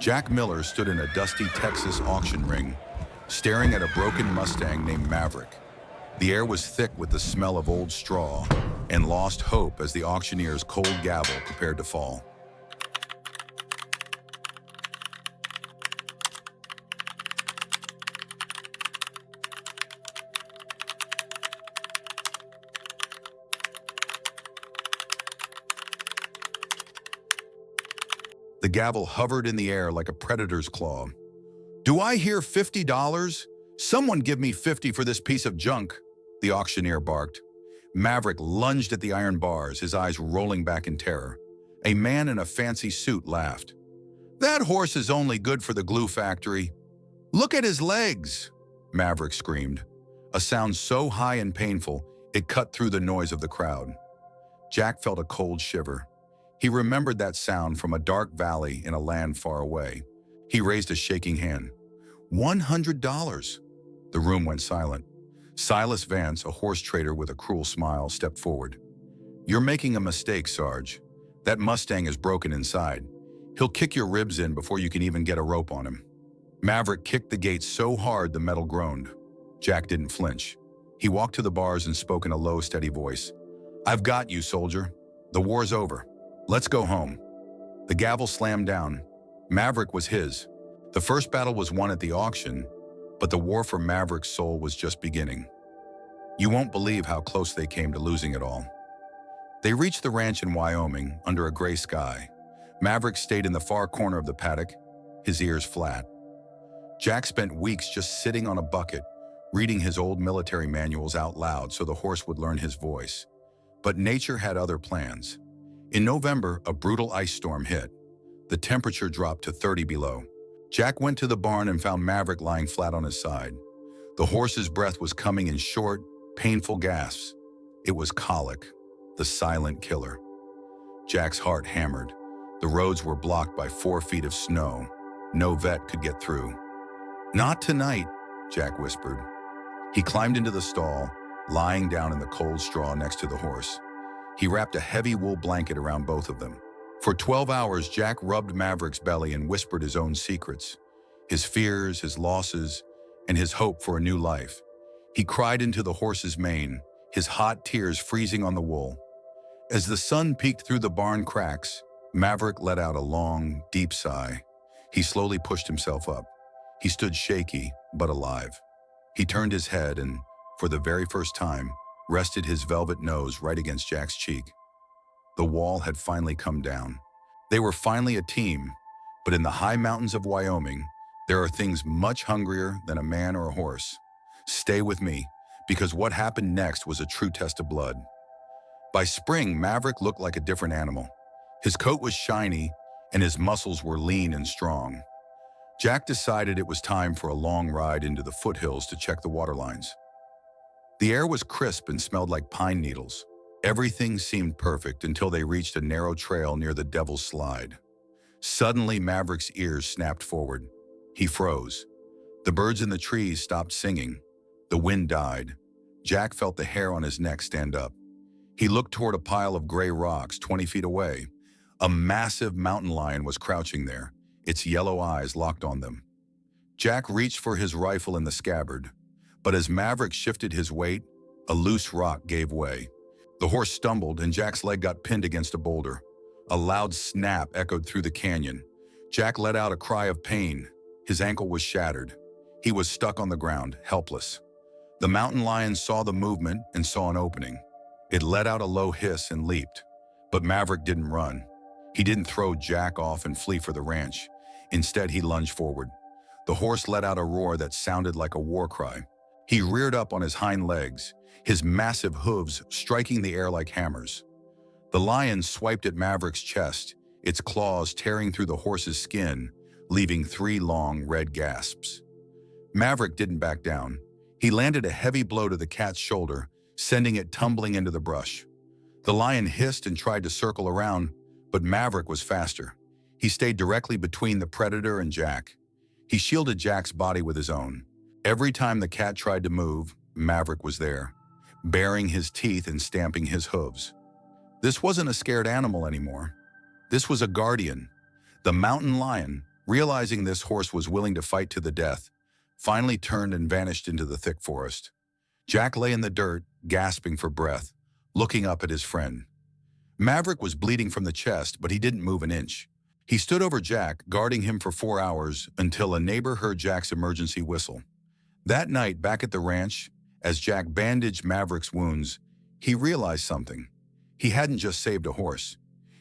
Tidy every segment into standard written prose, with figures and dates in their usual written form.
Jack Miller stood in a dusty Texas auction ring, staring at a broken Mustang named Maverick. The air was thick with the smell of old straw and lost hope as the auctioneer's cold gavel prepared to fall. The gavel hovered in the air like a predator's claw. "Do I hear $50? Someone give me 50 for this piece of junk," the auctioneer barked. Maverick lunged at the iron bars, his eyes rolling back in terror. A man in a fancy suit laughed. "That horse is only good for the glue factory. Look at his legs," Maverick screamed, a sound so high and painful it cut through the noise of the crowd. Jack felt a cold shiver. He remembered that sound from a dark valley in a land far away. He raised a shaking hand. $100. The room went silent. Silas Vance, a horse trader with a cruel smile, stepped forward. "You're making a mistake, Sarge. That Mustang is broken inside. He'll kick your ribs in before you can even get a rope on him." Maverick kicked the gate so hard the metal groaned. Jack didn't flinch. He walked to the bars and spoke in a low, steady voice. "I've got you, soldier. The war's over. Let's go home." The gavel slammed down. Maverick was his. The first battle was won at the auction, but the war for Maverick's soul was just beginning. You won't believe how close they came to losing it all. They reached the ranch in Wyoming under a gray sky. Maverick stayed in the far corner of the paddock, his ears flat. Jack spent weeks just sitting on a bucket, reading his old military manuals out loud so the horse would learn his voice. But nature had other plans. In November, a brutal ice storm hit. The temperature dropped to 30 below. Jack went to the barn and found Maverick lying flat on his side. The horse's breath was coming in short, painful gasps. It was colic, the silent killer. Jack's heart hammered. The roads were blocked by 4 feet of snow. No vet could get through. "Not tonight," Jack whispered. He climbed into the stall, lying down in the cold straw next to the horse. He wrapped a heavy wool blanket around both of them. For 12 hours, Jack rubbed Maverick's belly and whispered his own secrets, his fears, his losses, and his hope for a new life. He cried into the horse's mane, his hot tears freezing on the wool. As the sun peeked through the barn cracks, Maverick let out a long, deep sigh. He slowly pushed himself up. He stood shaky, but alive. He turned his head and, for the very first time, rested his velvet nose right against Jack's cheek. The wall had finally come down. They were finally a team, but in the high mountains of Wyoming, there are things much hungrier than a man or a horse. Stay with me, because what happened next was a true test of blood. By spring, Maverick looked like a different animal. His coat was shiny, and his muscles were lean and strong. Jack decided it was time for a long ride into the foothills to check the water lines. The air was crisp and smelled like pine needles. Everything seemed perfect until they reached a narrow trail near the Devil's Slide. Suddenly, Maverick's ears snapped forward. He froze. The birds in the trees stopped singing. The wind died. Jack felt the hair on his neck stand up. He looked toward a pile of gray rocks 20 feet away. A massive mountain lion was crouching there, its yellow eyes locked on them. Jack reached for his rifle in the scabbard, but as Maverick shifted his weight, a loose rock gave way. The horse stumbled and Jack's leg got pinned against a boulder. A loud snap echoed through the canyon. Jack let out a cry of pain. His ankle was shattered. He was stuck on the ground, helpless. The mountain lion saw the movement and saw an opening. It let out a low hiss and leaped. But Maverick didn't run. He didn't throw Jack off and flee for the ranch. Instead, he lunged forward. The horse let out a roar that sounded like a war cry. He reared up on his hind legs, his massive hooves striking the air like hammers. The lion swiped at Maverick's chest, its claws tearing through the horse's skin, leaving 3 long, red gasps. Maverick didn't back down. He landed a heavy blow to the cat's shoulder, sending it tumbling into the brush. The lion hissed and tried to circle around, but Maverick was faster. He stayed directly between the predator and Jack. He shielded Jack's body with his own. Every time the cat tried to move, Maverick was there, baring his teeth and stamping his hooves. This wasn't a scared animal anymore. This was a guardian. The mountain lion, realizing this horse was willing to fight to the death, finally turned and vanished into the thick forest. Jack lay in the dirt, gasping for breath, looking up at his friend. Maverick was bleeding from the chest, but he didn't move an inch. He stood over Jack, guarding him for 4 hours until a neighbor heard Jack's emergency whistle. That night, back at the ranch, as Jack bandaged Maverick's wounds, he realized something. He hadn't just saved a horse.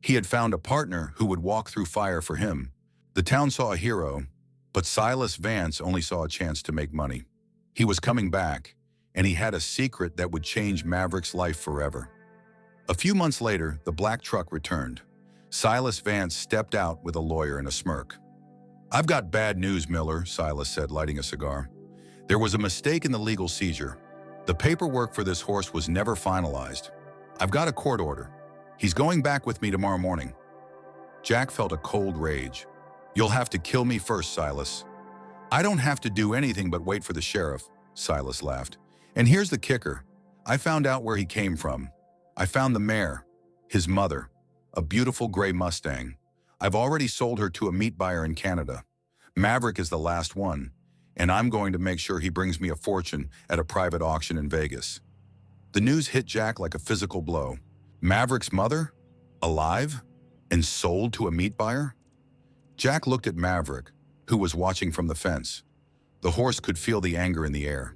He had found a partner who would walk through fire for him. The town saw a hero, but Silas Vance only saw a chance to make money. He was coming back, and he had a secret that would change Maverick's life forever. A few months later, the black truck returned. Silas Vance stepped out with a lawyer and a smirk. "I've got bad news, Miller," Silas said, lighting a cigar. "There was a mistake in the legal seizure. The paperwork for this horse was never finalized. I've got a court order. He's going back with me tomorrow morning." Jack felt a cold rage. "You'll have to kill me first, Silas." "I don't have to do anything but wait for the sheriff," Silas laughed. "And here's the kicker. I found out where he came from. I found the mare, his mother, a beautiful gray Mustang. I've already sold her to a meat buyer in Canada. Maverick is the last one, and I'm going to make sure he brings me a fortune at a private auction in Vegas." The news hit Jack like a physical blow. Maverick's mother? Alive? And sold to a meat buyer? Jack looked at Maverick, who was watching from the fence. The horse could feel the anger in the air.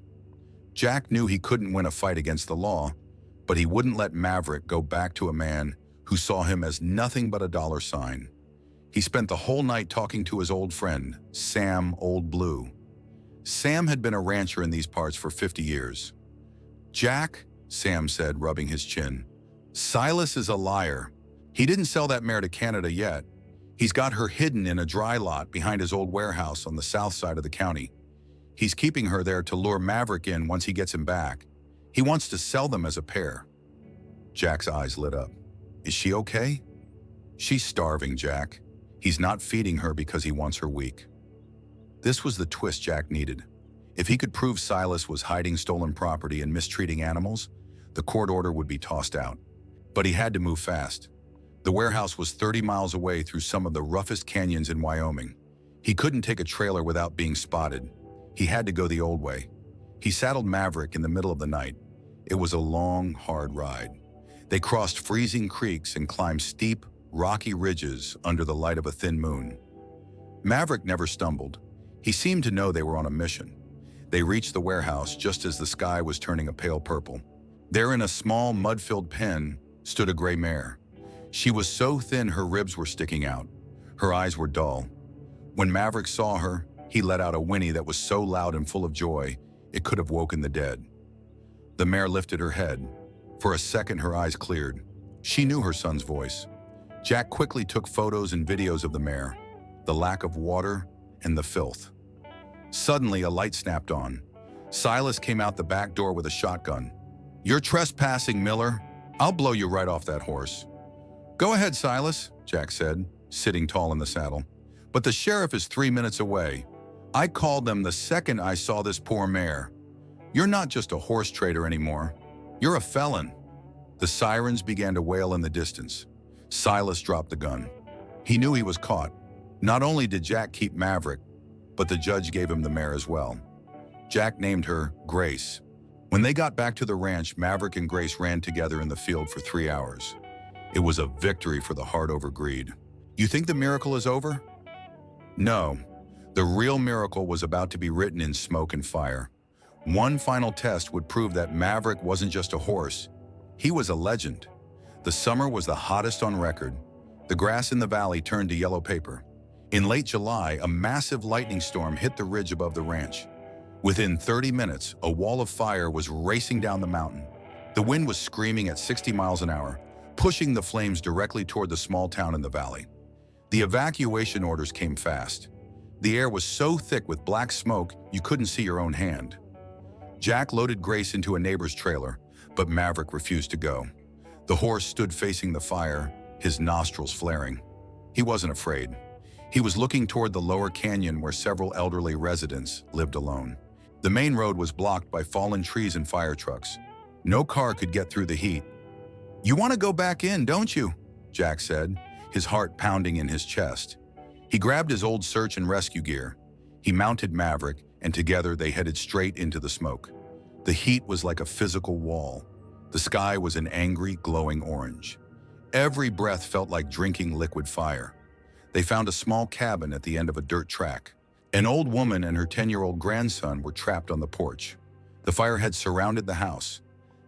Jack knew he couldn't win a fight against the law, but he wouldn't let Maverick go back to a man who saw him as nothing but a dollar sign. He spent the whole night talking to his old friend, Sam Old Blue. Sam had been a rancher in these parts for 50 years. "Jack," Sam said, rubbing his chin, "Silas is a liar. He didn't sell that mare to Canada yet. He's got her hidden in a dry lot behind his old warehouse on the south side of the county. He's keeping her there to lure Maverick in once he gets him back. He wants to sell them as a pair." Jack's eyes lit up. "Is she okay?" "She's starving, Jack. He's not feeding her because he wants her weak." This was the twist Jack needed. If he could prove Silas was hiding stolen property and mistreating animals, the court order would be tossed out. But he had to move fast. The warehouse was 30 miles away through some of the roughest canyons in Wyoming. He couldn't take a trailer without being spotted. He had to go the old way. He saddled Maverick in the middle of the night. It was a long, hard ride. They crossed freezing creeks and climbed steep, rocky ridges under the light of a thin moon. Maverick never stumbled. He seemed to know they were on a mission. They reached the warehouse just as the sky was turning a pale purple. There, in a small, mud-filled pen, stood a gray mare. She was so thin her ribs were sticking out. Her eyes were dull. When Maverick saw her, he let out a whinny that was so loud and full of joy, it could have woken the dead. The mare lifted her head. For a second, her eyes cleared. She knew her son's voice. Jack quickly took photos and videos of the mare, the lack of water, and the filth. Suddenly, a light snapped on. Silas came out the back door with a shotgun. "You're trespassing, Miller. I'll blow you right off that horse." "Go ahead, Silas," Jack said, sitting tall in the saddle. "But the sheriff is 3 minutes away. I called them the second I saw this poor mare. You're not just a horse trader anymore. You're a felon." The sirens began to wail in the distance. Silas dropped the gun. He knew he was caught. Not only did Jack keep Maverick, but the judge gave him the mare as well. Jack named her Grace. When they got back to the ranch, Maverick and Grace ran together in the field for 3 hours. It was a victory for the heart over greed. You think the miracle is over? No. The real miracle was about to be written in smoke and fire. One final test would prove that Maverick wasn't just a horse. He was a legend. The summer was the hottest on record. The grass in the valley turned to yellow paper. In late July, a massive lightning storm hit the ridge above the ranch. Within 30 minutes, a wall of fire was racing down the mountain. The wind was screaming at 60 miles an hour, pushing the flames directly toward the small town in the valley. The evacuation orders came fast. The air was so thick with black smoke you couldn't see your own hand. Jack loaded Grace into a neighbor's trailer, but Maverick refused to go. The horse stood facing the fire, his nostrils flaring. He wasn't afraid. He was looking toward the lower canyon where several elderly residents lived alone. The main road was blocked by fallen trees and fire trucks. No car could get through the heat. "You want to go back in, don't you?" Jack said, his heart pounding in his chest. He grabbed his old search and rescue gear. He mounted Maverick, and together they headed straight into the smoke. The heat was like a physical wall. The sky was an angry, glowing orange. Every breath felt like drinking liquid fire. They found a small cabin at the end of a dirt track. An old woman and her 10-year-old grandson were trapped on the porch. The fire had surrounded the house.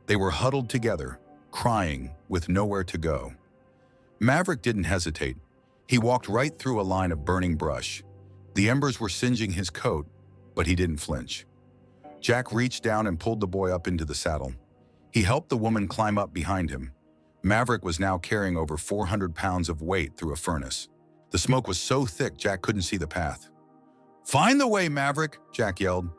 They were huddled together, crying, with nowhere to go. Maverick didn't hesitate. He walked right through a line of burning brush. The embers were singeing his coat, but he didn't flinch. Jack reached down and pulled the boy up into the saddle. He helped the woman climb up behind him. Maverick was now carrying over 400 pounds of weight through a furnace. The smoke was so thick Jack couldn't see the path. "Find the way, Maverick," Jack yelled.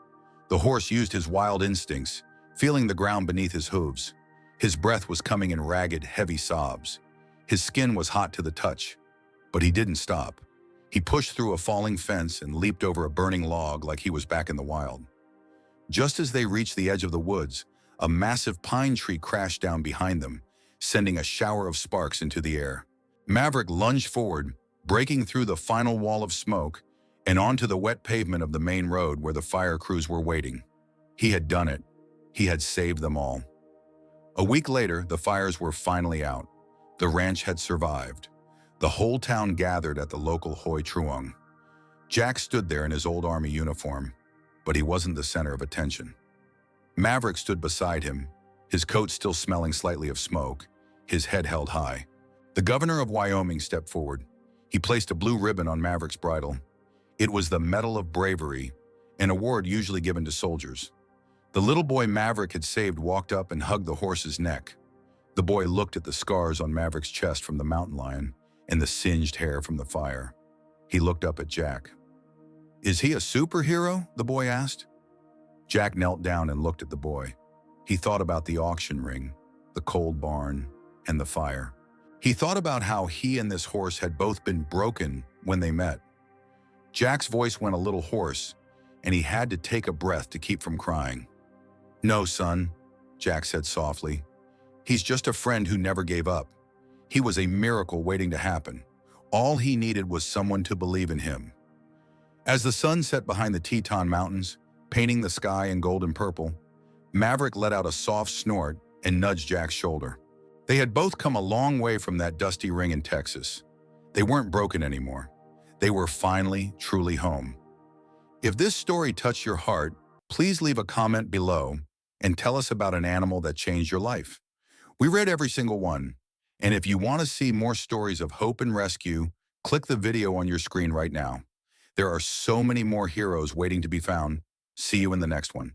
The horse used his wild instincts, feeling the ground beneath his hooves. His breath was coming in ragged, heavy sobs. His skin was hot to the touch, but he didn't stop. He pushed through a falling fence and leaped over a burning log like he was back in the wild. Just as they reached the edge of the woods, a massive pine tree crashed down behind them, sending a shower of sparks into the air. Maverick lunged forward, breaking through the final wall of smoke and onto the wet pavement of the main road where the fire crews were waiting. He had done it. He had saved them all. A week later, the fires were finally out. The ranch had survived. The whole town gathered at the local Hoi Truong. Jack stood there in his old army uniform, but he wasn't the center of attention. Maverick stood beside him, his coat still smelling slightly of smoke, his head held high. The governor of Wyoming stepped forward. He placed a blue ribbon on Maverick's bridle. It was the Medal of Bravery, an award usually given to soldiers. The little boy Maverick had saved walked up and hugged the horse's neck. The boy looked at the scars on Maverick's chest from the mountain lion and the singed hair from the fire. He looked up at Jack. "Is he a superhero?" the boy asked. Jack knelt down and looked at the boy. He thought about the auction ring, the cold barn, and the fire. He thought about how he and this horse had both been broken when they met. Jack's voice went a little hoarse, and he had to take a breath to keep from crying. "No, son," Jack said softly. "He's just a friend who never gave up. He was a miracle waiting to happen. All he needed was someone to believe in him." As the sun set behind the Teton Mountains, painting the sky in gold and purple, Maverick let out a soft snort and nudged Jack's shoulder. They had both come a long way from that dusty ring in Texas. They weren't broken anymore. They were finally, truly home. If this story touched your heart, please leave a comment below and tell us about an animal that changed your life. We read every single one, and if you want to see more stories of hope and rescue, click the video on your screen right now. There are so many more heroes waiting to be found. See you in the next one.